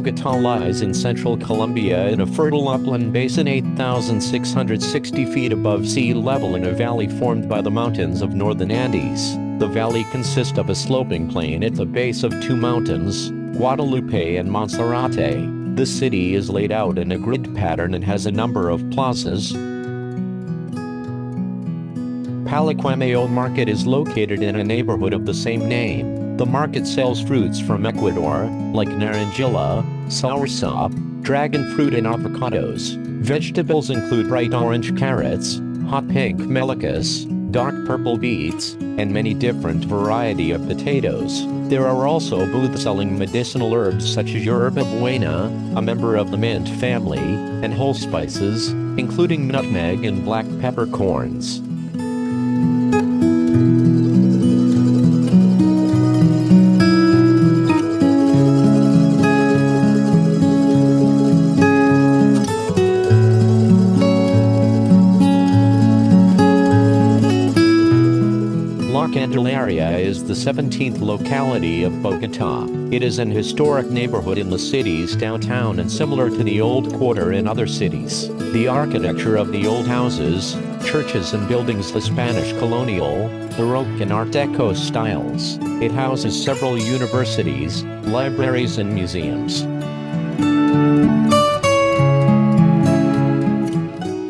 Bogotá lies in central Colombia in a fertile upland basin 8,660 feet above sea level in a valley formed by the mountains of northern Andes. The valley consists of a sloping plain at the base of two mountains, Guadalupe and Monserrate. The city is laid out in a grid pattern and has a number of plazas. Palaquemeo Market is located in a neighborhood of the same name. The market sells fruits from Ecuador, like naranja, soursop, dragon fruit and avocados. Vegetables include bright orange carrots, hot pink melicas, dark purple beets, and many different variety of potatoes. There are also booths selling medicinal herbs such as yerba buena, a member of the mint family, and whole spices, including nutmeg and black peppercorns. La Candelaria is the 17th locality of Bogotá. It is an historic neighborhood in the city's downtown and similar to the Old Quarter in other cities. The architecture of the old houses, churches and buildings the Spanish colonial, Baroque and Art Deco styles. It houses several universities, libraries and museums.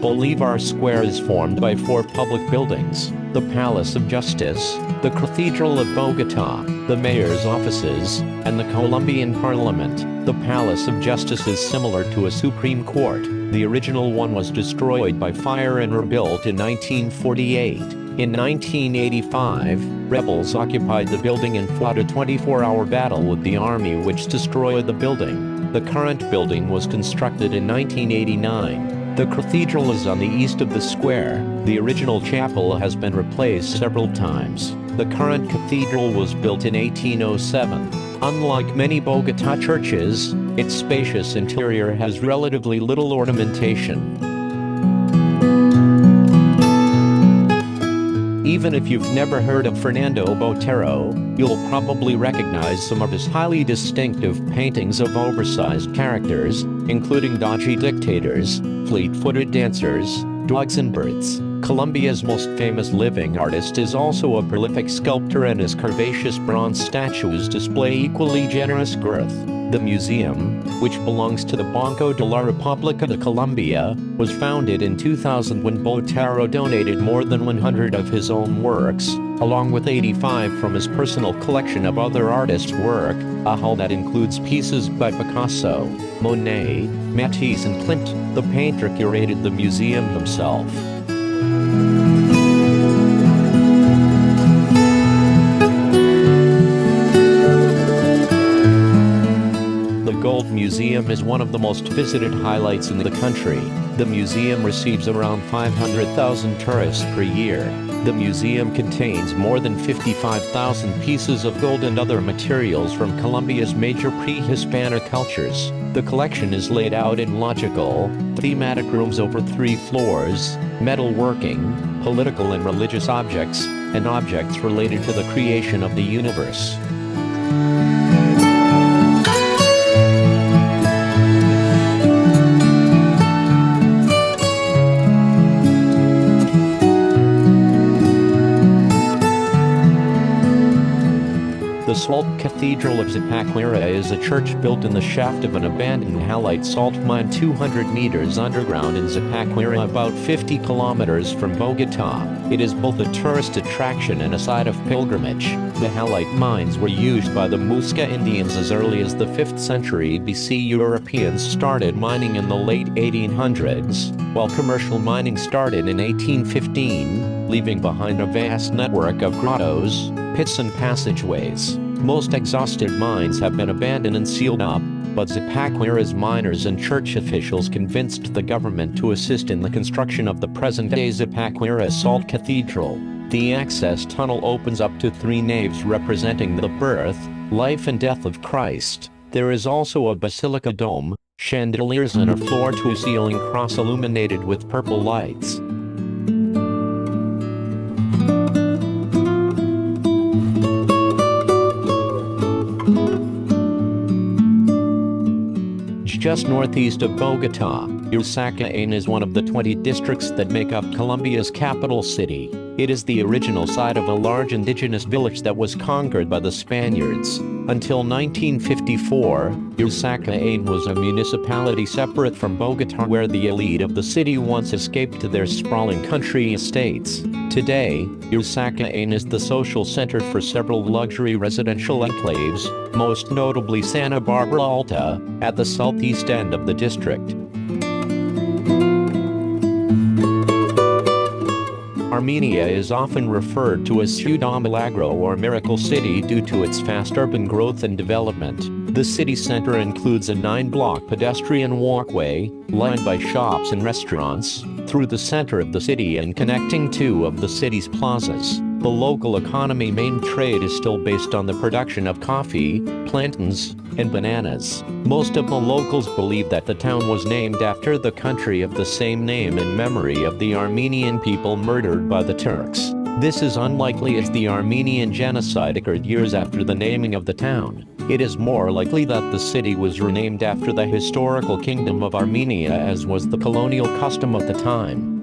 Bolivar Square is formed by four public buildings: the Palace of Justice, the Cathedral of Bogotá, the mayor's offices, and the Colombian Parliament. The Palace of Justice is similar to a Supreme Court. The original one was destroyed by fire and rebuilt in 1948. In 1985, rebels occupied the building and fought a 24-hour battle with the army which destroyed the building. The current building was constructed in 1989. The cathedral is on the east of the square. The original chapel has been replaced several times. The current cathedral was built in 1807. Unlike many Bogotá churches, its spacious interior has relatively little ornamentation. Even if you've never heard of Fernando Botero, you'll probably recognize some of his highly distinctive paintings of oversized characters, including dodgy dictators, fleet-footed dancers, dogs and birds. Colombia's most famous living artist is also a prolific sculptor, and his curvaceous bronze statues display equally generous girth. The museum, which belongs to the Banco de la República de Colombia, was founded in 2000 when Botero donated more than 100 of his own works, along with 85 from his personal collection of other artists' work, a haul that includes pieces by Picasso, Monet, Matisse and Klimt. The painter curated the museum himself. The Gold Museum is one of the most visited highlights in the country. The museum receives around 500,000 tourists per year. The museum contains more than 55,000 pieces of gold and other materials from Colombia's major pre-Hispanic cultures. The collection is laid out in logical, thematic rooms over 3 floors, metalworking, political and religious objects, and objects related to the creation of the universe. The Salt Cathedral of Zipaquirá is a church built in the shaft of an abandoned halite salt mine 200 meters underground in Zipaquirá, about 50 kilometers from Bogotá. It is both a tourist attraction and a site of pilgrimage. The halite mines were used by the Muisca Indians as early as the 5th century BC. Europeans started mining in the late 1800s, while commercial mining started in 1815, leaving behind a vast network of grottos, pits and passageways. Most exhausted mines have been abandoned and sealed up, but Zipaquirás miners and church officials convinced the government to assist in the construction of the present-day Zipaquirá Salt Cathedral. The access tunnel opens up to 3 naves representing the birth, life and death of Christ. There is also a basilica dome, chandeliers and a floor-to-ceiling cross illuminated with purple lights. just northeast of Bogota. Usaquén is one of the 20 districts that make up Colombia's capital city. It is the original site of a large indigenous village that was conquered by the Spaniards. Until 1954, Usaquén was a municipality separate from Bogota, where the elite of the city once escaped to their sprawling country estates. Today, Usaquén is the social center for several luxury residential enclaves, most notably Santa Barbara Alta, at the southeast end of the district. Armenia is often referred to as Ciudad Milagro or Miracle City due to its fast urban growth and development. The city center includes a 9-block pedestrian walkway, lined by shops and restaurants, through the center of the city and connecting 2 of the city's plazas. The local economy main trade is still based on the production of coffee, plantains, and bananas. Most of the locals believe that the town was named after the country of the same name in memory of the Armenian people murdered by the Turks. This is unlikely, as the Armenian genocide occurred years after the naming of the town. It is more likely that the city was renamed after the historical kingdom of Armenia, as was the colonial custom of the time.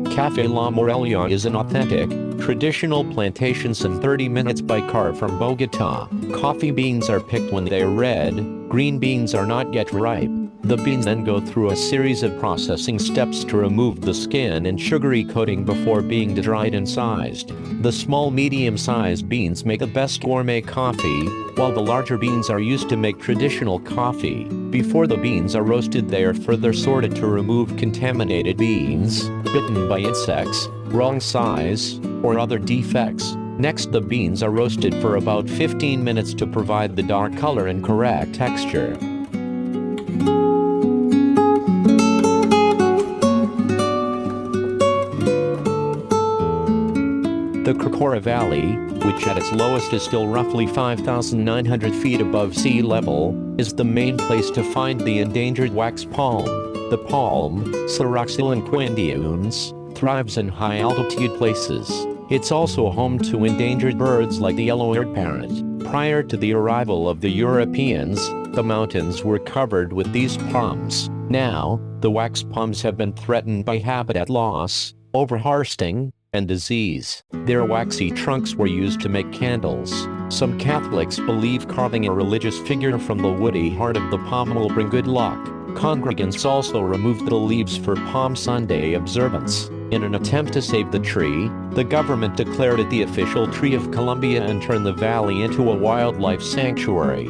Café La Morelia is an authentic, traditional plantation some 30 minutes by car from Bogota. Coffee beans are picked when they are red, green beans are not yet ripe. The beans then go through a series of processing steps to remove the skin and sugary coating before being dried and sized. The small medium-sized beans make the best gourmet coffee, while the larger beans are used to make traditional coffee. Before the beans are roasted, they are further sorted to remove contaminated beans, bitten by insects, wrong size, or other defects. Next, the beans are roasted for about 15 minutes to provide the dark color and correct texture. The Cocora Valley, which at its lowest is still roughly 5,900 feet above sea level, is the main place to find the endangered wax palm. The palm, Ceroxylon quindiuns, thrives in high-altitude places. It's also home to endangered birds like the yellow-eared parrot. Prior to the arrival of the Europeans, the mountains were covered with these palms. Now, the wax palms have been threatened by habitat loss, overharsting, and disease. Their waxy trunks were used to make candles. Some Catholics believe carving a religious figure from the woody heart of the palm will bring good luck. Congregants also removed the leaves for Palm Sunday observance. In an attempt to save the tree, the government declared it the official tree of Colombia and turned the valley into a wildlife sanctuary.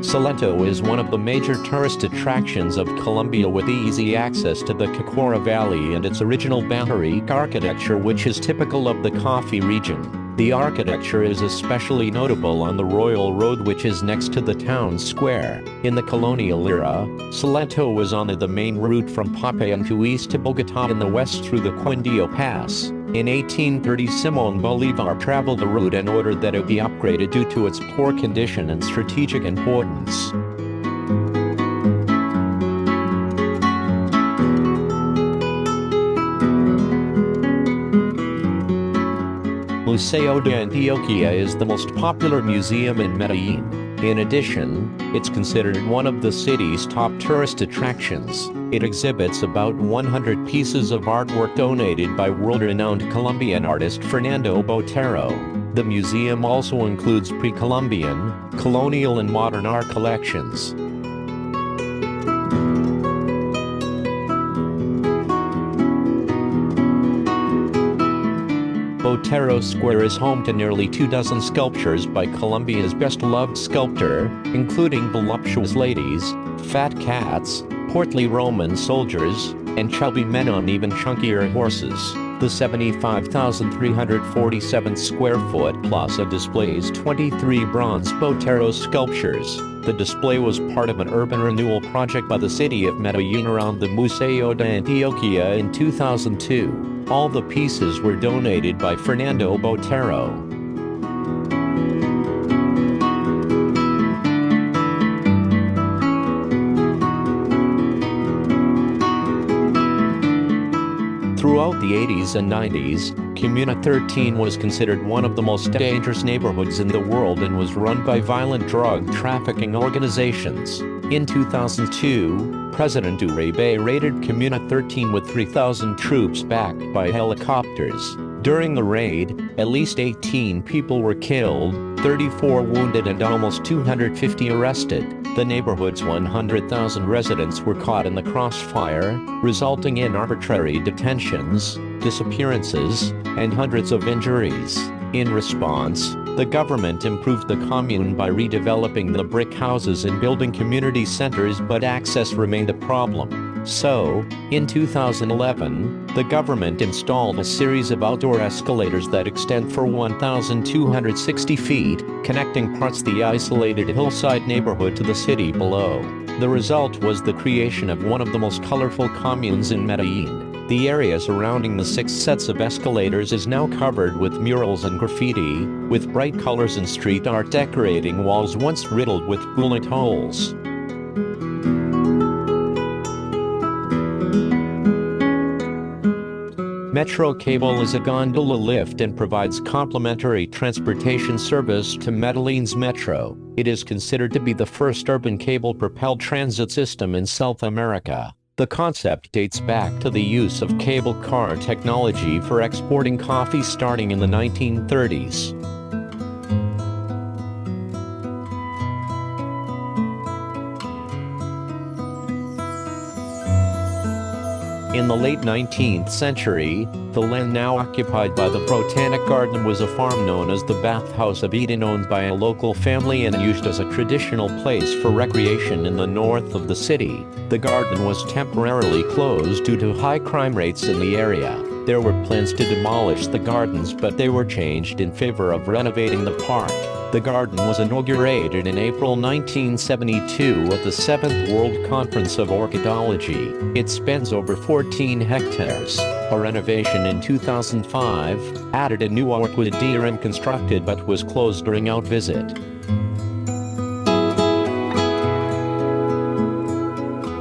Salento is one of the major tourist attractions of Colombia, with easy access to the Cocora Valley and its original Baroque architecture, which is typical of the coffee region. The architecture is especially notable on the Royal Road, which is next to the town square. In the colonial era, Salento was on the main route from Popayán to east to Bogotá in the west through the Quindío Pass. In 1830, Simón Bolívar traveled the route and ordered that it be upgraded due to its poor condition and strategic importance. Museo de Antioquia is the most popular museum in Medellín. In addition, it's considered one of the city's top tourist attractions. It exhibits about 100 pieces of artwork donated by world-renowned Colombian artist Fernando Botero. The museum also includes pre-Columbian, colonial and modern art collections. Botero Square is home to nearly 24 sculptures by Colombia's best-loved sculptor, including voluptuous ladies, fat cats, portly Roman soldiers, and chubby men on even chunkier horses. The 75,347 square foot plaza displays 23 bronze Botero sculptures. The display was part of an urban renewal project by the city of Medellín around the Museo de Antioquia in 2002. All the pieces were donated by Fernando Botero. Throughout the 80s and 90s, Comuna 13 was considered one of the most dangerous neighborhoods in the world and was run by violent drug trafficking organizations. In 2002, President Uribe raided Comuna 13 with 3,000 troops backed by helicopters. During the raid, at least 18 people were killed, 34 wounded and almost 250 arrested. The neighborhood's 100,000 residents were caught in the crossfire, resulting in arbitrary detentions, disappearances, and hundreds of injuries. In response, the government improved the commune by redeveloping the brick houses and building community centers, but access remained a problem. So, in 2011, the government installed a series of outdoor escalators that extend for 1,260 feet, connecting parts of the isolated hillside neighborhood to the city below. The result was the creation of one of the most colorful communes in Medellin. The area surrounding the 6 sets of escalators is now covered with murals and graffiti, with bright colors and street art decorating walls once riddled with bullet holes. Metro Cable is a gondola lift and provides complimentary transportation service to Medellin's metro. It is considered to be the first urban cable-propelled transit system in South America. The concept dates back to the use of cable car technology for exporting coffee starting in the 1930s. In the late 19th century, the land now occupied by the Botanic Garden was a farm known as the Bathhouse of Eden, owned by a local family and used as a traditional place for recreation in the north of the city. The garden was temporarily closed due to high crime rates in the area. There were plans to demolish the gardens, but they were changed in favor of renovating the park. The garden was inaugurated in April 1972 at the 7th World Conference of Orchidology. It spans over 14 hectares. A renovation in 2005 added a new orchidarium constructed but was closed during our visit.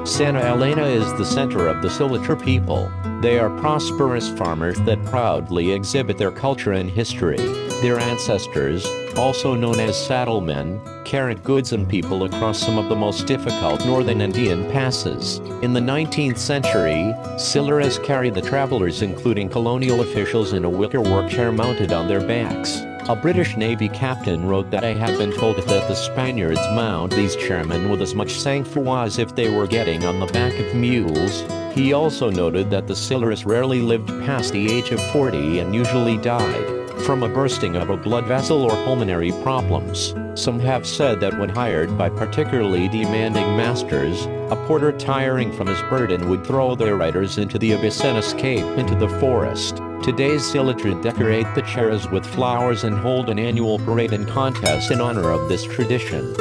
Santa Elena is the center of the Silitre people. They are prosperous farmers that proudly exhibit their culture and history. Their ancestors, also known as saddlemen, carried goods and people across some of the most difficult northern Andean passes. In the 19th century, Silitres carried the travelers, including colonial officials, in a wickerwork chair mounted on their backs. A British Navy captain wrote that I have been told that the Spaniards mount these chairmen with as much sang-froid as if they were getting on the back of mules. He also noted that the Silitres rarely lived past the age of 40 and usually died from a bursting of a blood vessel or pulmonary problems. Some have said that when hired by particularly demanding masters, a porter tiring from his burden would throw their riders into the abyss and escape into the forest. Today's Silitre decorate the chairs with flowers and hold an annual parade and contest in honor of this tradition.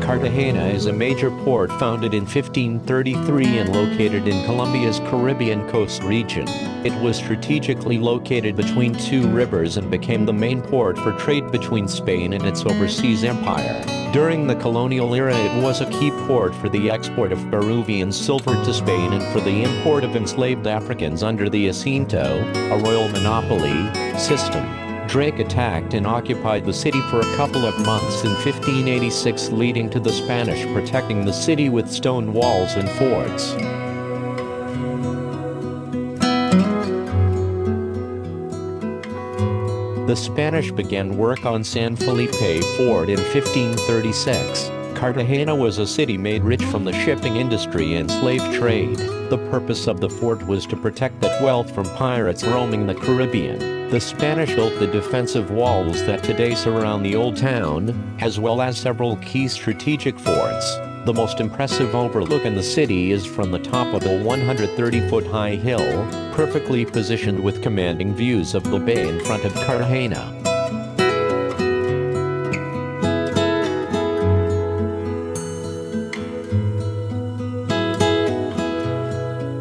Cartagena is a major port founded in 1533 and located in Colombia's Caribbean coast region. It was strategically located between 2 rivers and became the main port for trade between Spain and its overseas empire. During the colonial era, it was a key port for the export of Peruvian silver to Spain and for the import of enslaved Africans under the Jacinto, a royal monopoly, system. Drake attacked and occupied the city for a couple of months in 1586, leading to the Spanish protecting the city with stone walls and forts. The Spanish began work on San Felipe Fort in 1536. Cartagena was a city made rich from the shipping industry and slave trade. The purpose of the fort was to protect that wealth from pirates roaming the Caribbean. The Spanish built the defensive walls that today surround the old town, as well as several key strategic forts. The most impressive overlook in the city is from the top of a 130-foot-high hill, perfectly positioned with commanding views of the bay in front of Cartagena.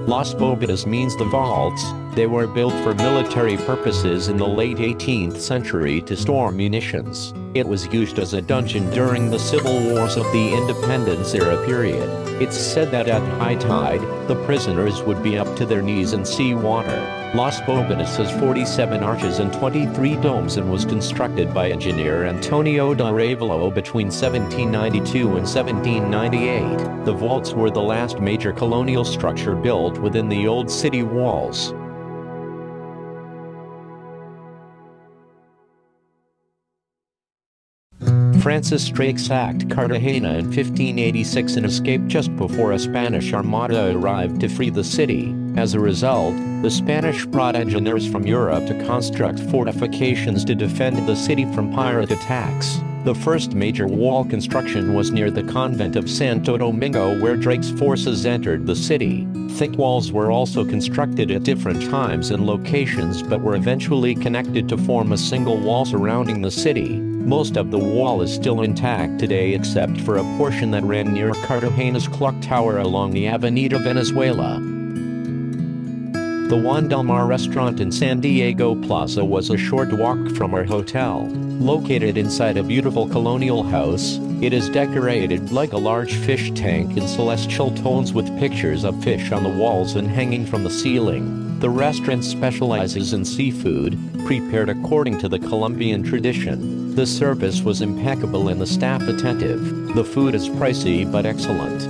Las Bóvedas means the vaults. They were built for military purposes in the late 18th century to store munitions. It was used as a dungeon during the civil wars of the independence era period. It's said that at high tide, the prisoners would be up to their knees in sea water. Las Bogadas has 47 arches and 23 domes and was constructed by engineer Antonio da Ravelo between 1792 and 1798. The vaults were the last major colonial structure built within the old city walls. Francis Drake sacked Cartagena in 1586 and escaped just before a Spanish armada arrived to free the city. As a result, the Spanish brought engineers from Europe to construct fortifications to defend the city from pirate attacks. The first major wall construction was near the convent of Santo Domingo, where Drake's forces entered the city. Thick walls were also constructed at different times and locations but were eventually connected to form a single wall surrounding the city. Most of the wall is still intact today except for a portion that ran near Cartagena's clock tower along the Avenida Venezuela. The Juan Del Mar restaurant in San Diego Plaza was a short walk from our hotel. Located inside a beautiful colonial house, it is decorated like a large fish tank in celestial tones with pictures of fish on the walls and hanging from the ceiling. The restaurant specializes in seafood, prepared according to the Colombian tradition. The service was impeccable and the staff attentive. The food is pricey but excellent.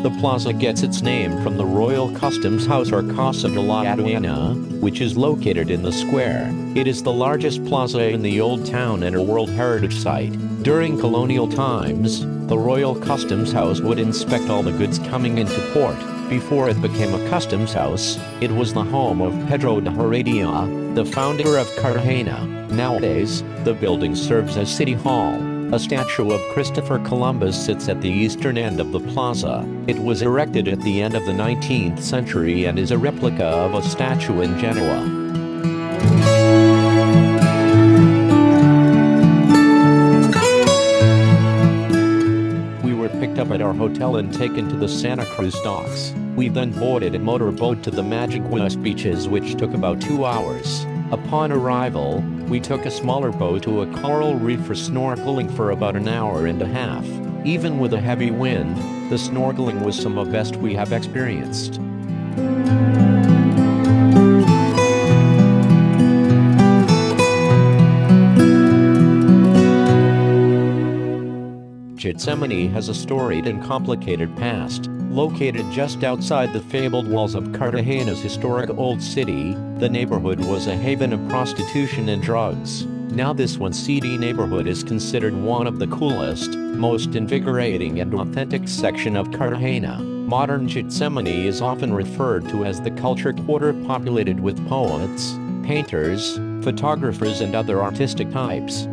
The plaza gets its name from the Royal Customs House or Casa de la Aduana, which is located in the square. It is the largest plaza in the Old Town and a World Heritage Site. During colonial times, the Royal Customs House would inspect all the goods coming into port. Before it became a customs house, it was the home of Pedro de Heredia, the founder of Cartagena. Nowadays, the building serves as City Hall. A statue of Christopher Columbus sits at the eastern end of the plaza. It was erected at the end of the 19th century and is a replica of a statue in Genoa. Picked up at our hotel and taken to the Santa Cruz docks. We then boarded a motorboat to the Majaguas beaches, which took about 2 hours. Upon arrival, we took a smaller boat to a coral reef for snorkeling for about an hour and a half. Even with a heavy wind, the snorkeling was some of the best we have experienced. Gethsemane has a storied and complicated past. Located just outside the fabled walls of Cartagena's historic old city, the neighborhood was a haven of prostitution and drugs. Now this one seedy neighborhood is considered one of the coolest, most invigorating and authentic section of Cartagena. Modern Gethsemane is often referred to as the culture quarter, populated with poets, painters, photographers and other artistic types.